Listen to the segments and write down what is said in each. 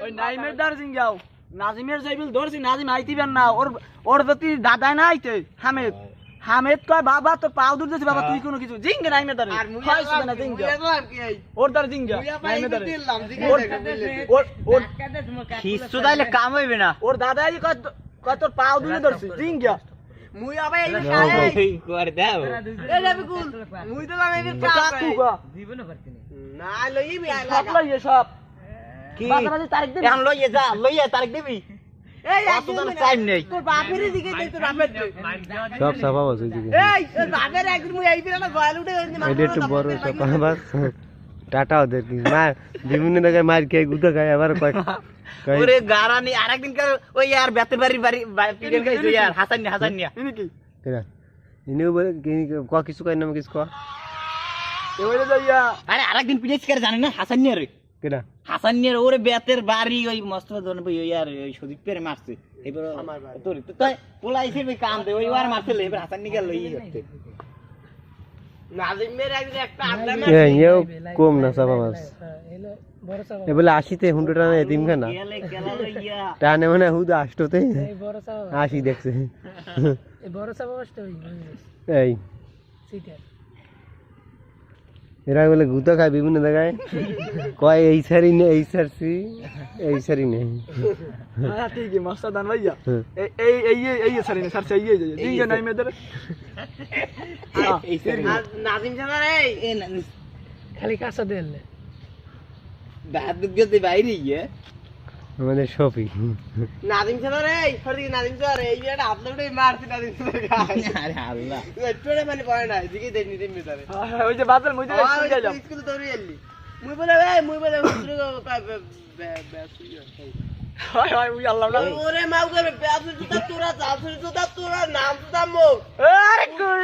ওই নাইমের দার জিঙ্গাও নাজিমের যাইবিল ধরছি নাজিম আইতিবেন না ওর যদি দাদাই না আইতে হামেদ হামেদ কয় বাবা তো পাও দূর দিছি বাবা তুই কোনো কিছু জিঙ্গা নাইমের দারে হইছে না জিঙ্গা ওর দার জিঙ্গা নাইমের দারে ওর কিছু তাইলে কাম হইবে না ওর দাদাই কয় তোর পাও দূরে ধরছি জিঙ্গা মুই আবার এই খাই করে দাও এই যাবি কোন মুই তো আমি এই কাকু গো জীবনও পারতি না লইবি সব লইয়ে সব কি বাজারে তারিখ দিবি এখন লইয়ে যা লইয়ে তারিখ দিবি এই তোর টাইম নেই তোর বাপের দিকে দে তোর বাপের সব সাফা বসে দিকে এই তোর বাপের একদিন মুই এই বিরানা গয়াল উঠে এটা একটু বড় সাফা বাস টাটা ওদের কি মা বিভিন্ন জায়গায় মার খেয়ে গুদা খায় আবার কয় ওরে গারানি আরেকদিন কার ওই আর বেতের বাড়ি পিড়েন খাইছো यार হাসান নিয়া ইনি কি কেরা ইনি বলে ক কিছু কয় না কিছু কয় এবারে যাইয়া আরে আরেকদিন পিড়েছ করে জানি না হাসান নিয়া রে কেরা হাসান নিয়া ওরে বেতের বাড়ি ওই মস্ত জন ওই আর ওই সুদীপ পেরে মারছে এবার তোর তো পোলা হিসেবে কাম দে ওই আর মারছিল এবার হাসান নিয়া লই হচ্ছে নাজিমের একদিন একটা আড্ডা এও কম না সাফা মাছ এ বলে 80 তে 100 টাকা এতিম খানা গেলে গেলা লইয়া টানে মানে হুদা 80 তে 80 দেখছে এই বড় সাবাসটা হই এই সিটার এরা বলে গুতা খায় বিভিন্ন জায়গায় কয় এই সারি নেই এই সারি নেই হ্যাঁ ঠিক আছে মাস্টার দান ভাইয়া এই সারি না সারছে এই জিঙ্গা নাইমের দারে নাজিম জানা রে এ খালি কাঁচা দেন দাঁত গতে বাইরে গিয়ে আমাদের শপি নাজিম জানা রে ফরদি নাজিম জানা এই বিরাটা আপনি উঠে মারছি নাজিম জানা আরে আল্লাহ একটুরে মানে পড়ে না দিকে দেনি দেন মিটারে ওই যে বাদল মুই তো স্কুল যাইলাম স্কুলে দৌড়ি এলি মুই বলে হুজুর কয় হায় হায় উই আল্লাহ না ওরে মাউ করে বেয়াসু জুতা তোরা নাম জুতা মো আরে কই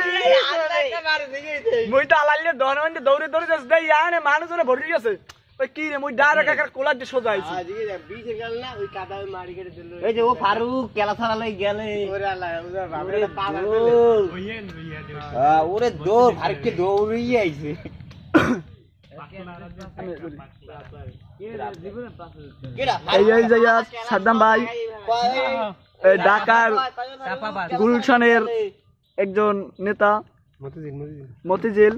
আল্লাহ একটা মারে দিকে মুই তো আলাইলে দনবন্ধে দৌড়ে যাচ্ছে দেই আনে মানুষরে ভরি গেছে ওই কি রে মুই ডাইরেক্ট একার কোলার দিয়ে সোজা আইছি আজকে 20 গেল না ওই কাদা ওই মারি কেটে দিল এই যে ও ফারুক কেলা ছাড়া লই গেলে ওরে আল্লাহ ওরে বাপরে ওরে পাগল ওরে দৌড় ফারুককে দৌড়িয়ে আইছে এই যাইয়া সাদ্দাম ভাই ঢাকার গুলশানের একজন নেতা মতিঝিল